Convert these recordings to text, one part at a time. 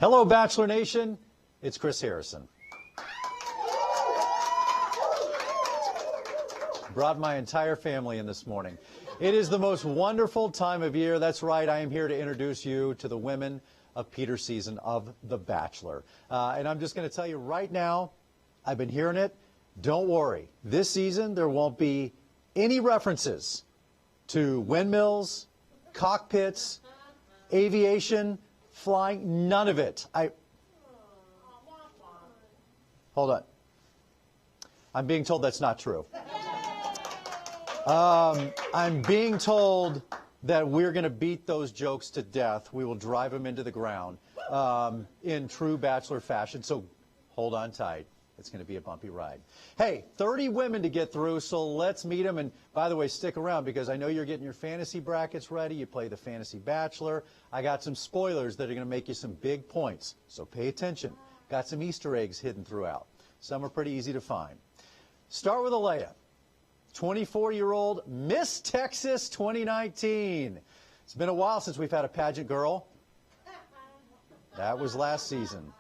Hello, Bachelor Nation. It's Chris Harrison. Brought my entire family in this morning. It is the most wonderful time of year. That's right. I am here to introduce you to the women of Peter's season of The Bachelor. And I'm just going to tell you right now, I've been hearing it. Don't worry. This season, there won't be any references to windmills, cockpits, aviation, flying, none of it. Hold on. I'm being told that's not true. I'm being told that we're going to beat those jokes to death. We will drive them into the ground in true Bachelor fashion. So hold on tight. It's going to be a bumpy ride. Hey, 30 women to get through, so let's meet them. And by the way, stick around because I know you're getting your fantasy brackets ready. You play the Fantasy Bachelor. I got some spoilers that are going to make you some big points, so pay attention. Got some Easter eggs hidden throughout. Some are pretty easy to find. Start with Alea, 24-year-old Miss Texas 2019. It's been a while since we've had a pageant girl. That was last season.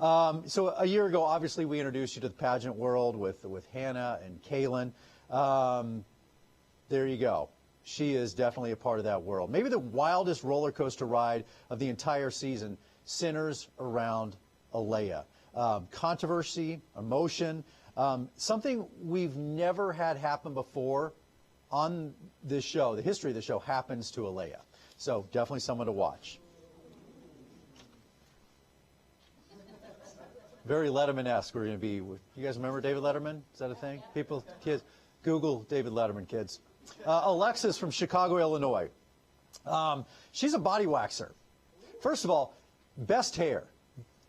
So a year ago, obviously, we introduced you to the pageant world with Hannah and Kaitlyn. There you go. She is definitely a part of that world. Maybe the wildest roller coaster ride of the entire season centers around Alea. Controversy, emotion, something we've never had happen before on this show. The history of the show happens to Alea. So definitely someone to watch. Very Letterman-esque we're going to be. You guys remember David Letterman? Is that a thing? People, kids, Google David Letterman, kids. Alexis from Chicago, Illinois. She's a body waxer. First of all, best hair.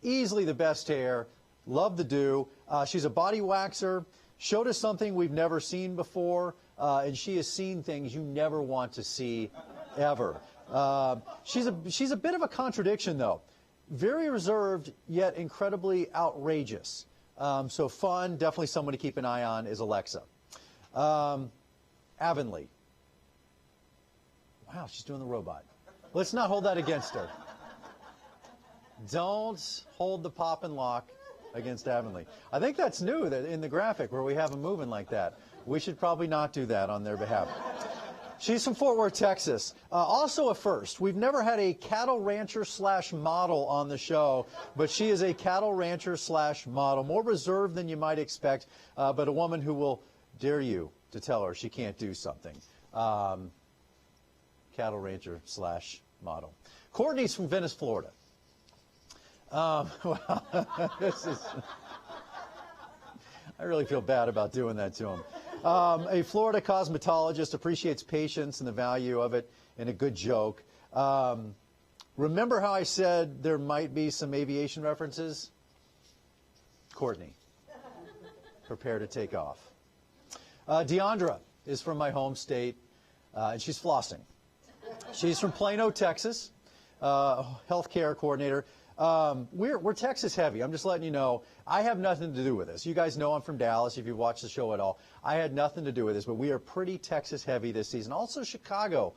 Easily the best hair. Love the do. She's a body waxer. Showed us something we've never seen before, and she has seen things you never want to see ever. She's a bit of a contradiction, though. Very reserved, yet incredibly outrageous. So fun, definitely someone to keep an eye on is Alexa. Avonlea. Wow, she's doing the robot. Let's not hold that against her. Don't hold the pop and lock against Avonlea. I think that's new in the graphic where we have them moving like that. We should probably not do that on their behalf. She's from Fort Worth, Texas. Also a first. We've never had a cattle rancher / model on the show, but she is a cattle rancher / model. More reserved than you might expect, but a woman who will dare you to tell her she can't do something. Cattle rancher / model. Courtney's from Venice, Florida. Well, I really feel bad about doing that to him. A Florida cosmetologist, appreciates patience and the value of it, and a good joke. Remember how I said there might be some aviation references? Courtney, prepare to take off. Deandra is from my home state, and she's flossing. She's from Plano, Texas, healthcare coordinator. We're Texas heavy. I'm just letting you know. I have nothing to do with this. You guys know I'm from Dallas if you've watched the show at all. I had nothing to do with this, but we are pretty Texas heavy this season. Also, Chicago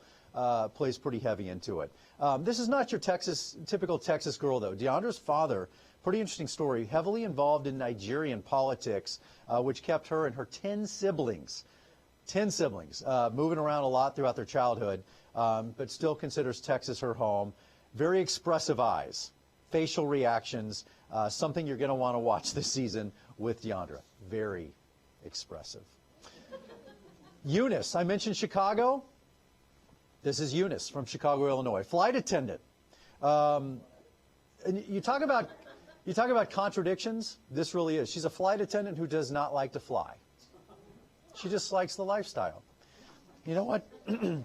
plays pretty heavy into it. This is not your typical Texas girl, though. Deandra's father, pretty interesting story, heavily involved in Nigerian politics, which kept her and her 10 siblings, moving around a lot throughout their childhood, but still considers Texas her home. Very expressive eyes. Facial reactions, something you're going to want to watch this season with Deandra. Very expressive. Eunice, I mentioned Chicago. This is Eunice from Chicago, Illinois. Flight attendant. And you talk about contradictions. This really is. She's a flight attendant who does not like to fly. She just likes the lifestyle. You know what?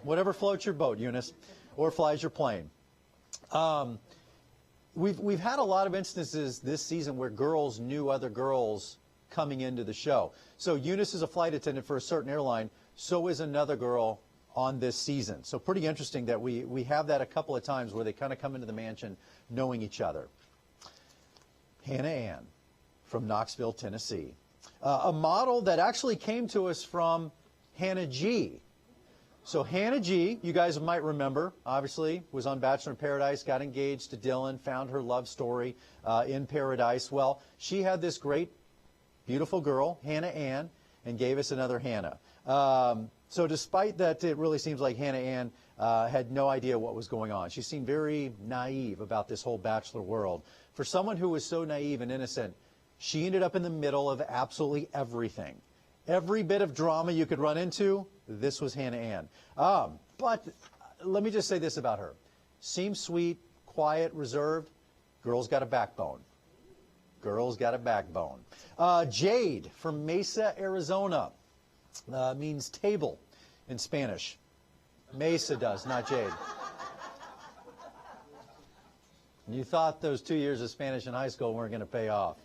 Whatever floats your boat, Eunice, or flies your plane. We've had a lot of instances this season where girls knew other girls coming into the show. So Eunice is a flight attendant for a certain airline. So is another girl on this season. So pretty interesting that we have that a couple of times where they kind of come into the mansion knowing each other. Hannah Ann from Knoxville, Tennessee. A model that actually came to us from Hannah G. So Hannah G, you guys might remember, obviously, was on Bachelor in Paradise, got engaged to Dylan, found her love story in Paradise. Well, she had this great, beautiful girl, Hannah Ann, and gave us another Hannah. So despite that, it really seems like Hannah Ann had no idea what was going on. She seemed very naive about this whole Bachelor world. For someone who was so naive and innocent, she ended up in the middle of absolutely everything. Every bit of drama you could run into, this was Hannah Ann. But let me just say this about her. Seems sweet, quiet, reserved. Girl's got a backbone. Girl's got a backbone. Jade from Mesa, Arizona. Means table in Spanish. Mesa does, not Jade. You thought those 2 years of Spanish in high school weren't going to pay off.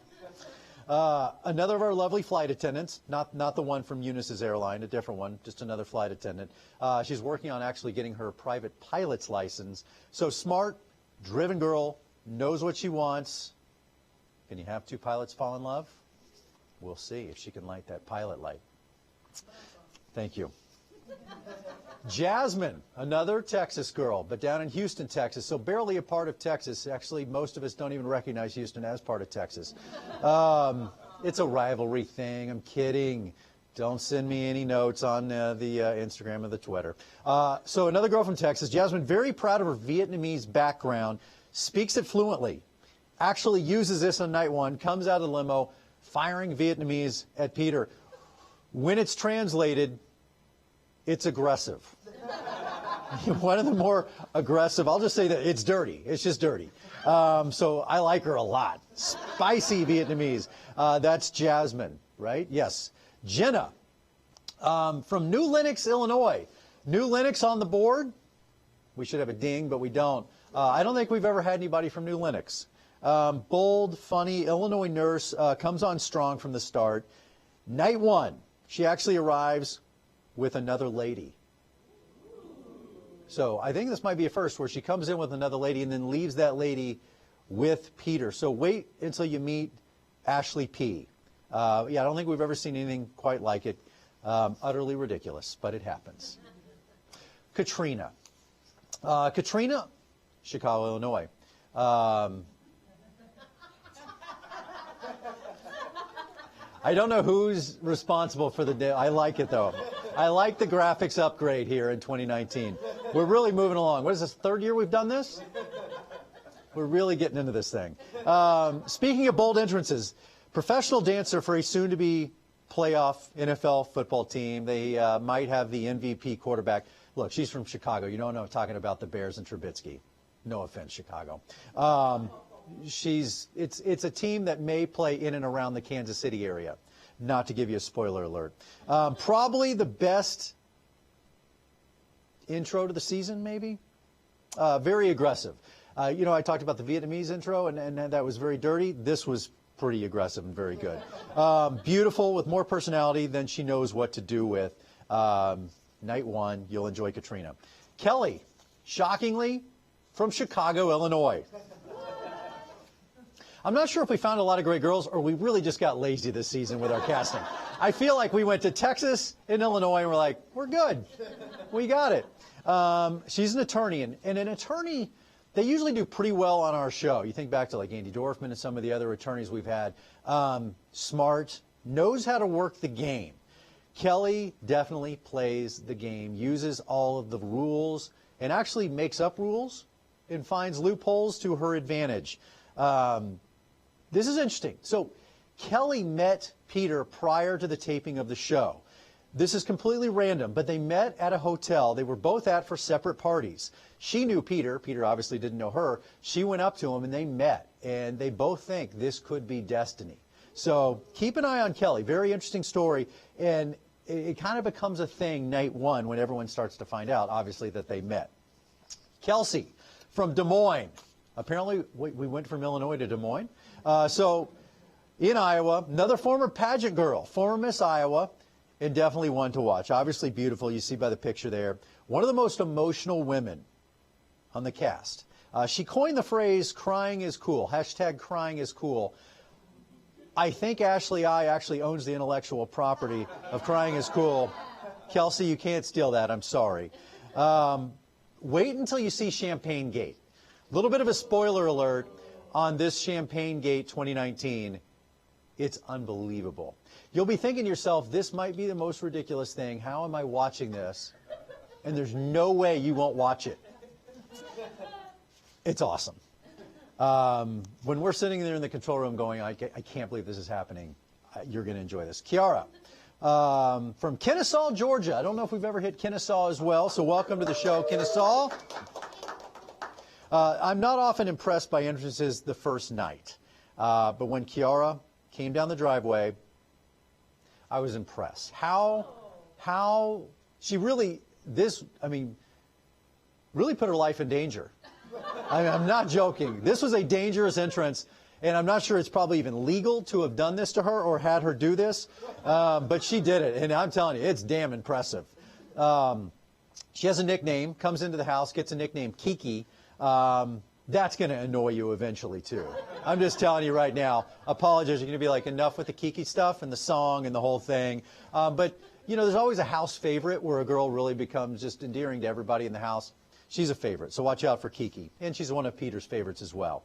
Another of our lovely flight attendants, not the one from Eunice's airline, a different one, just another flight attendant. She's working on actually getting her private pilot's license. So smart, driven girl, knows what she wants. Can you have two pilots fall in love? We'll see if she can light that pilot light. Thank you. Jasmine, another Texas girl, but down in Houston, Texas, so barely a part of Texas. Actually, most of us don't even recognize Houston as part of Texas. It's a rivalry thing. I'm kidding. Don't send me any notes on the Instagram or the Twitter. So another girl from Texas, Jasmine, very proud of her Vietnamese background, speaks it fluently, actually uses this on night one, comes out of the limo, firing Vietnamese at Peter. When it's translated, it's aggressive. One of the more aggressive, I'll just say that it's dirty. It's just dirty. So I like her a lot. Spicy Vietnamese. That's Jasmine, right? Yes. Jenna from New Lenox, Illinois. New Lenox on the board. We should have a ding, but we don't. I don't think we've ever had anybody from New Lenox. Bold, funny, Illinois nurse, comes on strong from the start. Night one, she actually arrives with another lady. So I think this might be a first where she comes in with another lady and then leaves that lady with Peter. So wait until you meet Ashley P. Yeah, I don't think we've ever seen anything quite like it. Utterly ridiculous, but it happens. Katrina. Katrina, Chicago, Illinois. I don't know who's responsible for the day. I like it, though. I like the graphics upgrade here in 2019. We're really moving along. What is this, third year we've done this? We're really getting into this thing. Speaking of bold entrances, professional dancer for a soon-to-be playoff NFL football team. They might have the MVP quarterback. Look, she's from Chicago. You don't know I'm talking about the Bears and Trubisky. No offense, Chicago. It's a team that may play in and around the Kansas City area. Not to give you a spoiler alert. Probably the best intro to the season, maybe. Very aggressive. You know, I talked about the Vietnamese intro, and that was very dirty. This was pretty aggressive and very good. Beautiful, with more personality than she knows what to do with. Night one, you'll enjoy Katrina. Kelly, shockingly, from Chicago, Illinois. I'm not sure if we found a lot of great girls or we really just got lazy this season with our casting. I feel like we went to Texas and Illinois and we're like, we're good. We got it. She's an attorney, and an attorney, they usually do pretty well on our show. You think back to like Andy Dorfman and some of the other attorneys we've had. Smart, knows how to work the game. Kelly definitely plays the game, uses all of the rules, and actually makes up rules and finds loopholes to her advantage. This is interesting. So Kelly met Peter prior to the taping of the show. This is completely random, but they met at a hotel they were both at for separate parties. She knew Peter. Peter obviously didn't know her. She went up to him and they met, and they both think this could be destiny. So keep an eye on Kelly. Very interesting story, and it kind of becomes a thing night one when everyone starts to find out, obviously, that they met. Kelsey from Des Moines. Apparently, we went from Illinois to Des Moines. So in Iowa, another former pageant girl, former Miss Iowa, and definitely one to watch. Obviously beautiful, you see by the picture there. One of the most emotional women on the cast. She coined the phrase, crying is cool, hashtag crying is cool. I think Ashley I actually owns the intellectual property of crying is cool. Kelsey, you can't steal that. I'm sorry. Wait until you see Champagne Gate. A little bit of a spoiler alert on this Champagne Gate 2019. It's unbelievable. You'll be thinking to yourself, this might be the most ridiculous thing. How am I watching this? And there's no way you won't watch it. It's awesome. When we're sitting there in the control room going, I can't believe this is happening, you're going to enjoy this. Kiara, from Kennesaw, Georgia. I don't know if we've ever hit Kennesaw as well, so welcome to the show, Kennesaw. I'm not often impressed by entrances the first night, but when Kiara came down the driveway, I was impressed. How she really really put her life in danger. I'm not joking. This was a dangerous entrance, and I'm not sure it's probably even legal to have done this to her or had her do this, but she did it, and I'm telling you, it's damn impressive. She has a nickname, comes into the house, gets a nickname, Kiki. That's going to annoy you eventually, too. I'm just telling you right now, apologies, you're going to be like, enough with the Kiki stuff and the song and the whole thing. But, you know, there's always a house favorite where a girl really becomes just endearing to everybody in the house. She's a favorite, so watch out for Kiki. And she's one of Peter's favorites as well.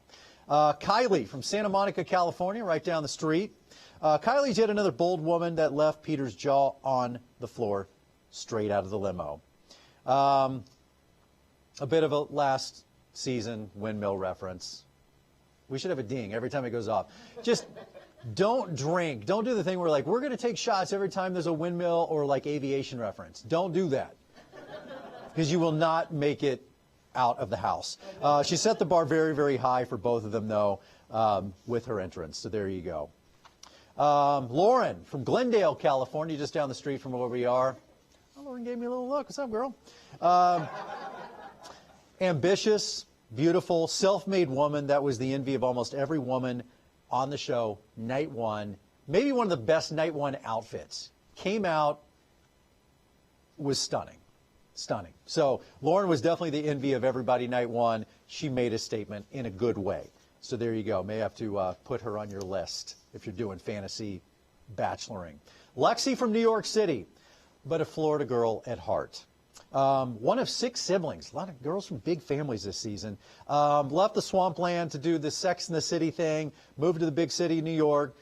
Kylie from Santa Monica, California, right down the street. Kylie's yet another bold woman that left Peter's jaw on the floor straight out of the limo. A bit of a last season windmill reference. We should have a ding every time it goes off. Just don't drink. Don't do the thing where, like, we're going to take shots every time there's a windmill or, like, aviation reference. Don't do that, because you will not make it out of the house. She set the bar very, very high for both of them, though, with her entrance. So there you go. Lauren from Glendale, California, just down the street from where we are. Oh, Lauren gave me a little look. What's up, girl? Ambitious, beautiful, self-made woman that was the envy of almost every woman on the show. Night one, maybe one of the best night one outfits. Came out, was stunning. Stunning. So Lauren was definitely the envy of everybody night one. She made a statement in a good way. So there you go. May have to put her on your list if you're doing fantasy bacheloring. Lexi from New York City, but a Florida girl at heart. One of 6 siblings, a lot of girls from big families this season. Left the swampland to do the Sex and the City thing, moved to the big city, New York.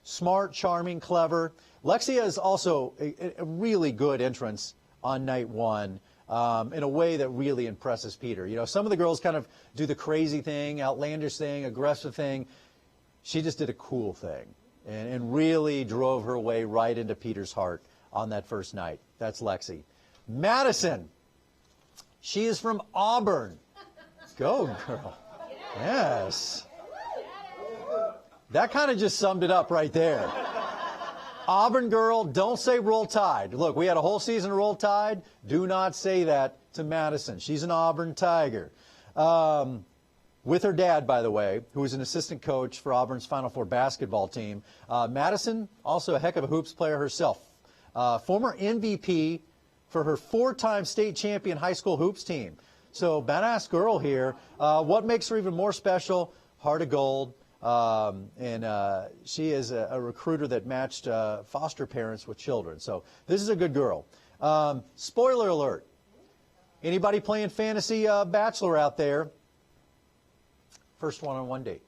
Smart, charming, clever. Lexi has also a really good entrance on night one in a way that really impresses Peter. You know, some of the girls kind of do the crazy thing, outlandish thing, aggressive thing. She just did a cool thing and really drove her way right into Peter's heart on that first night. That's Lexi. Madison. She is from Auburn. Go, girl. Yes. That kind of just summed it up right there. Auburn girl, don't say Roll Tide. Look, we had a whole season of Roll Tide. Do not say that to Madison. She's an Auburn Tiger. With her dad, by the way, who was an assistant coach for Auburn's Final Four basketball team. Madison, also a heck of a hoops player herself. Former MVP for her 4-time state champion high school hoops team. So, badass girl here. What makes her even more special? Heart of gold. And she is a recruiter that matched foster parents with children. So this is a good girl. Spoiler alert. Anybody playing fantasy Bachelor out there? First one-on-one date.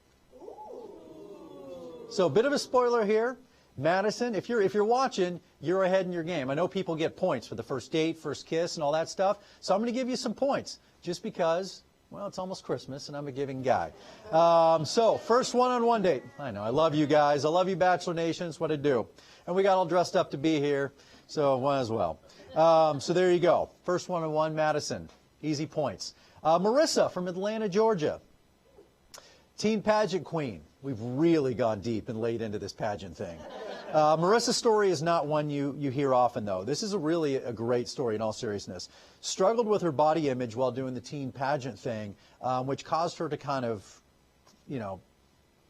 So a bit of a spoiler here. Madison, if you're watching, you're ahead in your game. I know people get points for the first date, first kiss, and all that stuff. So I'm going to give you some points just because, well, it's almost Christmas, and I'm a giving guy. So, first one-on-one date. I know, I love you guys. I love you, Bachelor Nation. It's what I do. And we got all dressed up to be here, so might as well. So there you go. First one-on-one, Madison. Easy points. Marissa from Atlanta, Georgia. Teen pageant queen. We've really gone deep and laid into this pageant thing. Marissa's story is not one you hear often, though. This is really a great story in all seriousness. Struggled with her body image while doing the teen pageant thing, which caused her to kind of,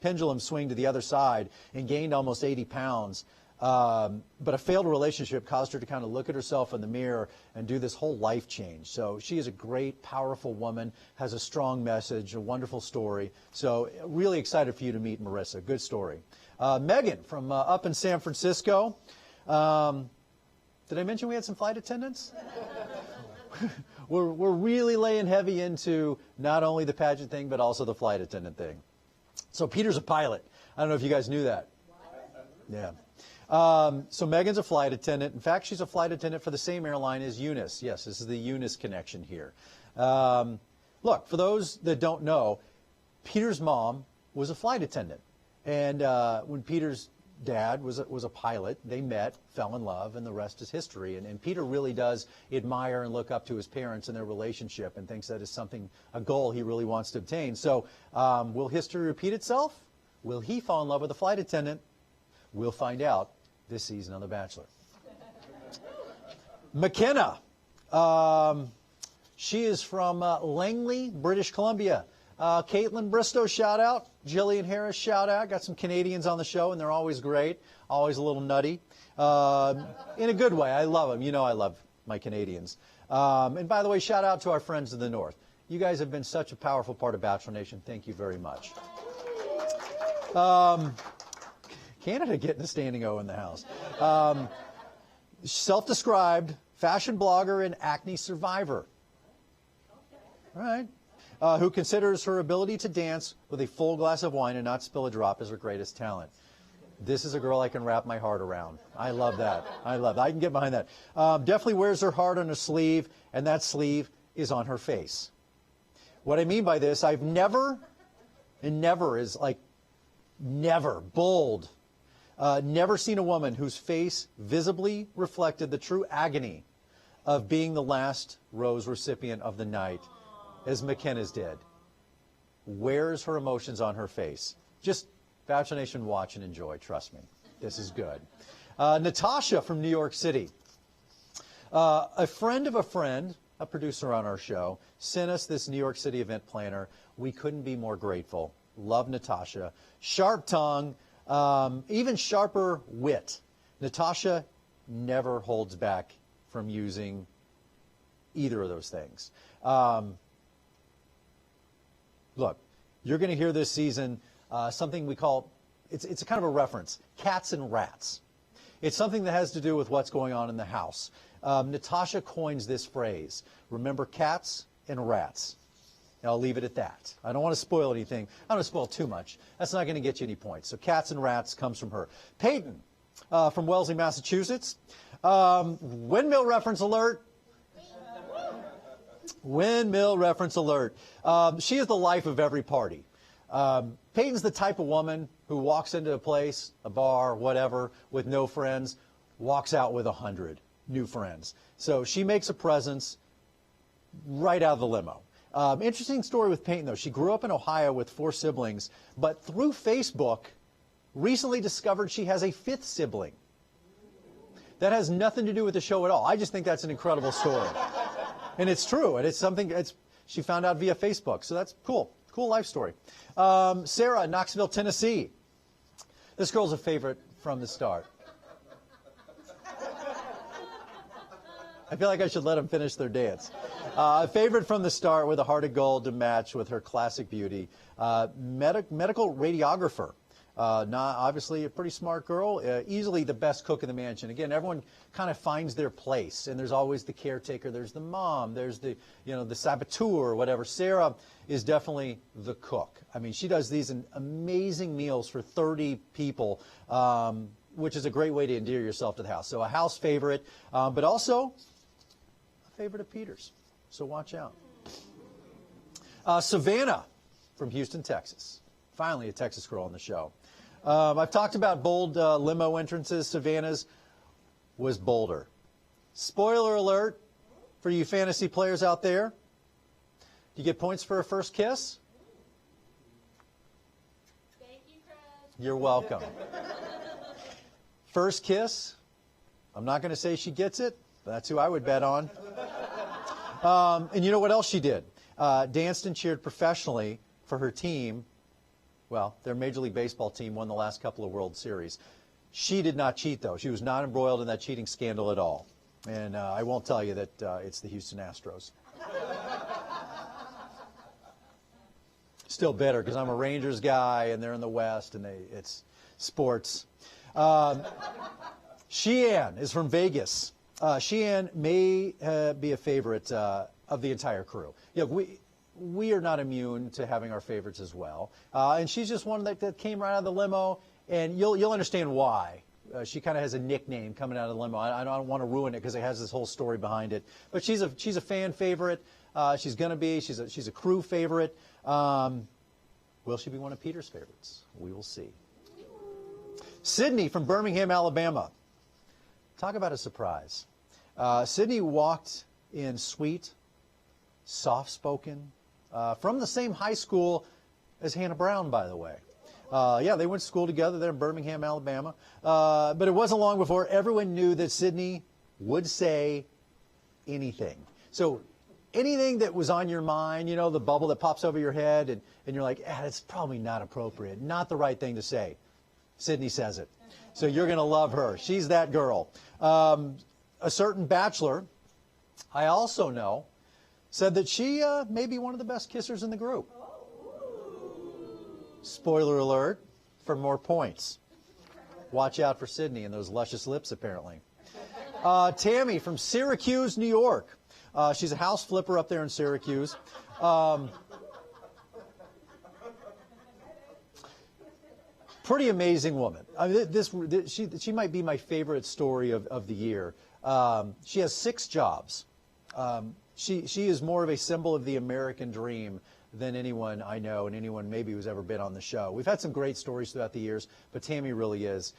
pendulum swing to the other side and gained almost 80 pounds. But a failed relationship caused her to kind of look at herself in the mirror and do this whole life change. So she is a great, powerful woman, has a strong message, a wonderful story. So really excited for you to meet Marissa. Good story. Megan from up in San Francisco. Did I mention we had some flight attendants? We're really laying heavy into not only the pageant thing, but also the flight attendant thing. So Peter's a pilot. I don't know if you guys knew that. Yeah. So Megan's a flight attendant. In fact, she's a flight attendant for the same airline as Eunice. Yes, this is the Eunice connection here. Look, for those that don't know, Peter's mom was a flight attendant. And when Peter's dad was a pilot, they met, fell in love, and the rest is history. And Peter really does admire and look up to his parents and their relationship and thinks that is a goal he really wants to obtain. So will history repeat itself? Will he fall in love with a flight attendant? We'll find out this season on The Bachelor. McKenna. She is from Langley, British Columbia. Kaitlyn Bristow, shout out. Jillian Harris, shout out. Got some Canadians on the show, and they're always great. Always a little nutty. In a good way. I love them. You know I love my Canadians. And by the way, shout out to our friends in the North. You guys have been such a powerful part of Bachelor Nation. Thank you very much. Canada getting a standing O in the house. Self-described fashion blogger and acne survivor. All right. Who considers her ability to dance with a full glass of wine and not spill a drop as her greatest talent. This is a girl I can wrap my heart around. I love that. I love that. I can get behind that. Definitely wears her heart on her sleeve, and that sleeve is on her face. What I mean by this, I've never, and never is like never, bold, never seen a woman whose face visibly reflected the true agony of being the last rose recipient of the night, as McKenna's did. Wears her emotions on her face. Just Bachelor Nation, watch and enjoy. Trust me. This is good. Natasha from New York City. A friend of a friend, a producer on our show, sent us this New York City event planner. We couldn't be more grateful. Love Natasha. Sharp tongue, even sharper wit. Natasha never holds back from using either of those things. Look, you're going to hear this season something we call, it's a kind of a reference, cats and rats. It's something that has to do with what's going on in the house. Natasha coins this phrase, remember cats and rats. And I'll leave it at that. I don't want to spoil anything. I don't want to spoil too much. That's not going to get you any points. So cats and rats comes from her. Payton from Wellesley, Massachusetts. Windmill reference alert. Windmill reference alert. She is the life of every party. Payton's the type of woman who walks into a place, a bar, whatever, with no friends, walks out with 100 new friends. So she makes a presence right out of the limo. Interesting story with Payton, though. She grew up in Ohio with 4 siblings, but through Facebook, recently discovered she has a 5th sibling. That has nothing to do with the show at all. I just think that's an incredible story. And it's true, and it's something she found out via Facebook, so that's cool. Cool life story. Sara, Knoxville, Tennessee. This girl's a favorite from the start. I feel like I should let them finish their dance. A favorite from the start with a heart of gold to match with her classic beauty. Medical radiographer. Obviously a pretty smart girl, easily the best cook in the mansion. Again, everyone kind of finds their place, and there's always the caretaker, there's the mom, there's the saboteur or whatever. Sara is definitely the cook. I mean, she does these amazing meals for 30 people, which is a great way to endear yourself to the house. So a house favorite, but also a favorite of Peter's. So watch out. Savannah from Houston, Texas. Finally a Texas girl on the show. I've talked about bold limo entrances. Savannah's was bolder. Spoiler alert for you fantasy players out there. Do you get points for a first kiss? Thank you, Chris. You're welcome. First kiss. I'm not going to say she gets it, but that's who I would bet on. And you know what else she did? Danced and cheered professionally for her team. Well, their Major League Baseball team won the last couple of World Series. She did not cheat, though. She was not embroiled in that cheating scandal at all. And I won't tell you that it's the Houston Astros. Still bitter because I'm a Rangers guy, and they're in the West, and it's sports. Sheehan is from Vegas. Sheehan may be a favorite of the entire crew. You know, we are not immune to having our favorites as well. And she's just one that came right out of the limo, and you'll understand why. She kind of has a nickname coming out of the limo. I don't want to ruin it because it has this whole story behind it. But she's a fan favorite. She's going to be. She's a crew favorite. Will she be one of Peter's favorites? We will see. Sydney from Birmingham, Alabama. Talk about a surprise. Sydney walked in sweet, soft-spoken, from the same high school as Hannah Brown, by the way. Yeah, they went to school together there in Birmingham, Alabama. But it wasn't long before everyone knew that Sydney would say anything. So anything that was on your mind, you know, the bubble that pops over your head, and you're like, it's probably not appropriate, not the right thing to say. Sydney says it. So you're going to love her. She's that girl. A certain Bachelor, I also know, said that she may be one of the best kissers in the group. Spoiler alert, for more points. Watch out for Sydney and those luscious lips, apparently. Tammy from Syracuse, New York. She's a house flipper up there in Syracuse. Pretty amazing woman. I mean, she might be my favorite story of the year. She has 6 jobs. She is more of a symbol of the American dream than anyone I know, and anyone maybe who's ever been on the show. We've had some great stories throughout the years, but Tammy really is.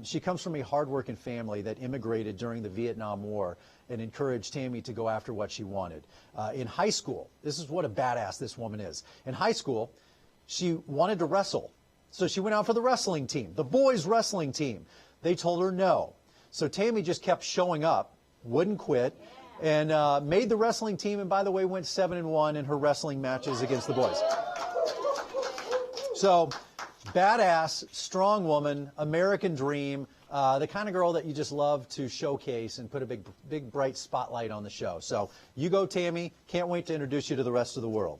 She comes from a hardworking family that immigrated during the Vietnam War and encouraged Tammy to go after what she wanted. In high school, this is what a badass this woman is. In high school, she wanted to wrestle. So she went out for the wrestling team, the boys' wrestling team. They told her no. So Tammy just kept showing up, wouldn't quit, and made the wrestling team, and by the way, went 7-1 in her wrestling matches against the boys. So, badass, strong woman, American dream, the kind of girl that you just love to showcase and put a big, bright spotlight on the show. So, you go, Tammy. Can't wait to introduce you to the rest of the world.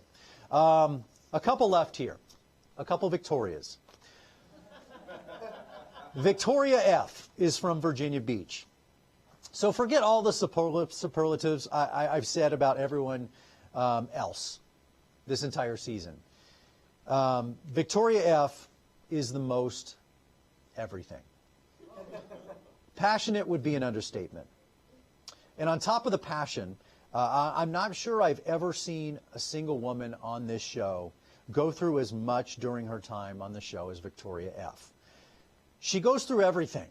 A couple left here. A couple Victorias. Victoria F. is from Virginia Beach. So forget all the superlatives I've said about everyone else this entire season. Victoria F. is the most everything. Passionate would be an understatement. And on top of the passion, I'm not sure I've ever seen a single woman on this show go through as much during her time on the show as Victoria F. She goes through everything.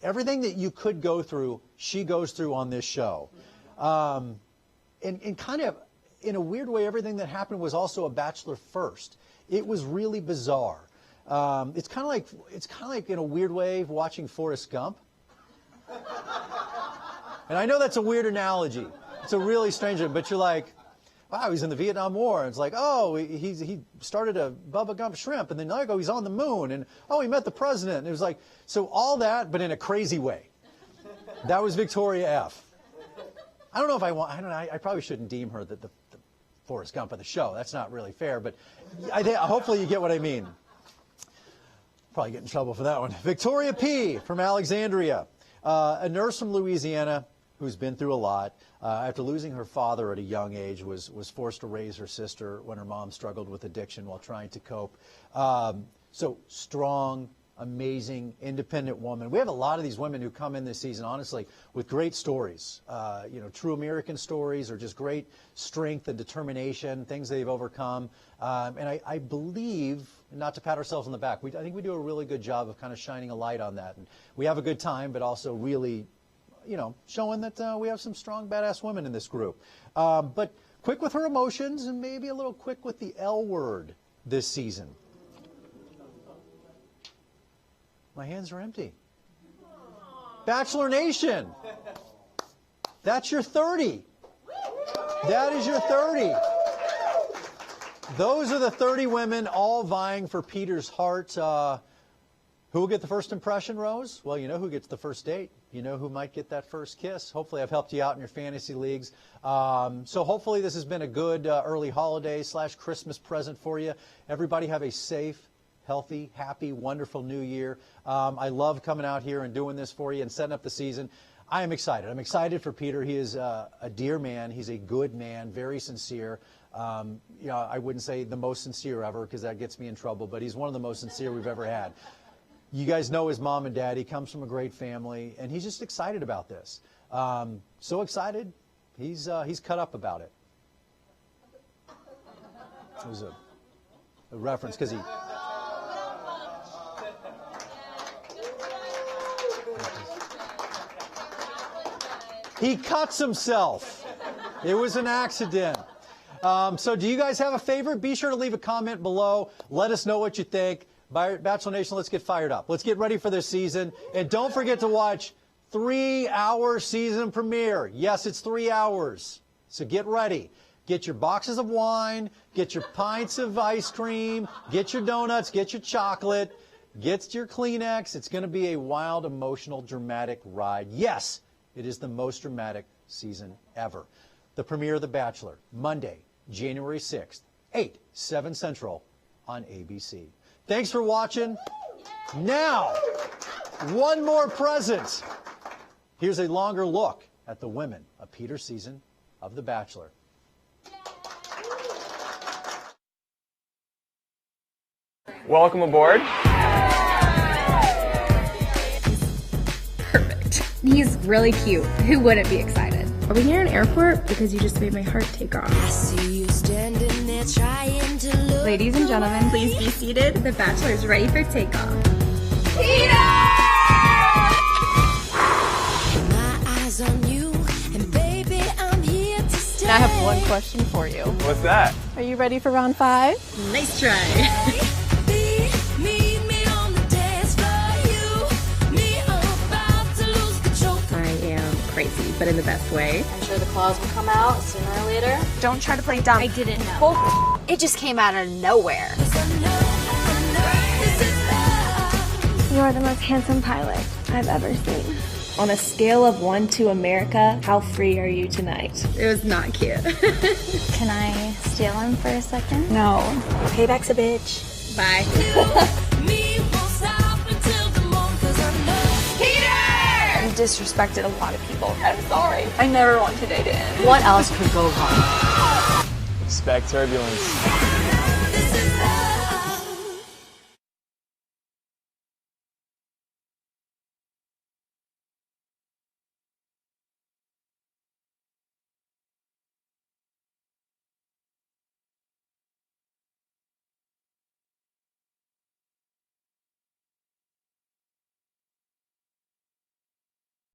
Everything that you could go through, she goes through on this show. And kind of, in a weird way, everything that happened was also a Bachelor first. It was really bizarre. It's kind of like, in a weird way, watching Forrest Gump. And I know that's a weird analogy. It's a really strange one, but you're like, wow, he's in the Vietnam War. And it's like, oh, he started a Bubba Gump shrimp, and then like, oh, he's on the moon, and oh, he met the president. And it was like, so all that, but in a crazy way. That was Victoria F. I don't know if I probably shouldn't deem her the Forrest Gump of the show. That's not really fair, but hopefully you get what I mean. Probably get in trouble for that one. Victoria P. from Alexandria, a nurse from Louisiana who's been through a lot. After losing her father at a young age, was forced to raise her sister when her mom struggled with addiction while trying to cope. So strong, amazing, independent woman. We have a lot of these women who come in this season, honestly, with great stories. True American stories, or just great strength and determination, things they've overcome. And I believe, not to pat ourselves on the back, I think we do a really good job of kind of shining a light on that. And we have a good time, but also really, showing that we have some strong, badass women in this group. But quick with her emotions, and maybe a little quick with the L word this season. My hands are empty. Bachelor Nation. That's your 30. That is your 30. Those are the 30 women all vying for Peter's heart. Who will get the first impression, Rose? Well, you know who gets the first date. You know who might get that first kiss. Hopefully I've helped you out in your fantasy leagues. So hopefully this has been a good early holiday / Christmas present for you. Everybody have a safe, healthy, happy, wonderful new year. I love coming out here and doing this for you and setting up the season. I am excited. I'm excited for Peter. He is a dear man. He's a good man, very sincere. You know, I wouldn't say the most sincere ever because that gets me in trouble, but he's one of the most sincere we've ever had. You guys know his mom and dad. He comes from a great family, and he's just excited about this. So excited, he's cut up about it. It was a reference because he cuts himself. It was an accident. So do you guys have a favorite? Be sure to leave a comment below. Let us know what you think. Bachelor Nation, let's get fired up. Let's get ready for this season. And don't forget to watch 3-hour season premiere. Yes, it's 3 hours. So get ready. Get your boxes of wine. Get your pints of ice cream. Get your donuts. Get your chocolate. Get your Kleenex. It's going to be a wild, emotional, dramatic ride. Yes, it is the most dramatic season ever. The premiere of The Bachelor, Monday, January 6th, 8, 7 Central on ABC. Thanks for watching. Now, one more present. Here's a longer look at the women of Peter's season of The Bachelor. Welcome aboard. Perfect. He's really cute. Who wouldn't be excited? Are we near an airport? Because you just made my heart take off. I see you standing there trying to look. Ladies and gentlemen, please be seated. The Bachelor's ready for takeoff. Peter! My eyes on you, and baby, I'm here to stay. I have one question for you. What's that? Are you ready for round 5? Nice try. Meet me on the dance floor. You, me, about to lose control. I am crazy, but in the best way. I'm sure the claws will come out sooner or later. Don't try to play dumb. I didn't know. Well, it just came out of nowhere. You are the most handsome pilot I've ever seen. On a scale of 1 to America, how free are you tonight? It was not cute. Can I steal him for a second? No. Payback's a bitch. Bye. Me won't stop until the morning, 'cause I know. Peter! You disrespected a lot of people. I'm sorry. I never want today to end. What else could go wrong? Expect turbulence. This is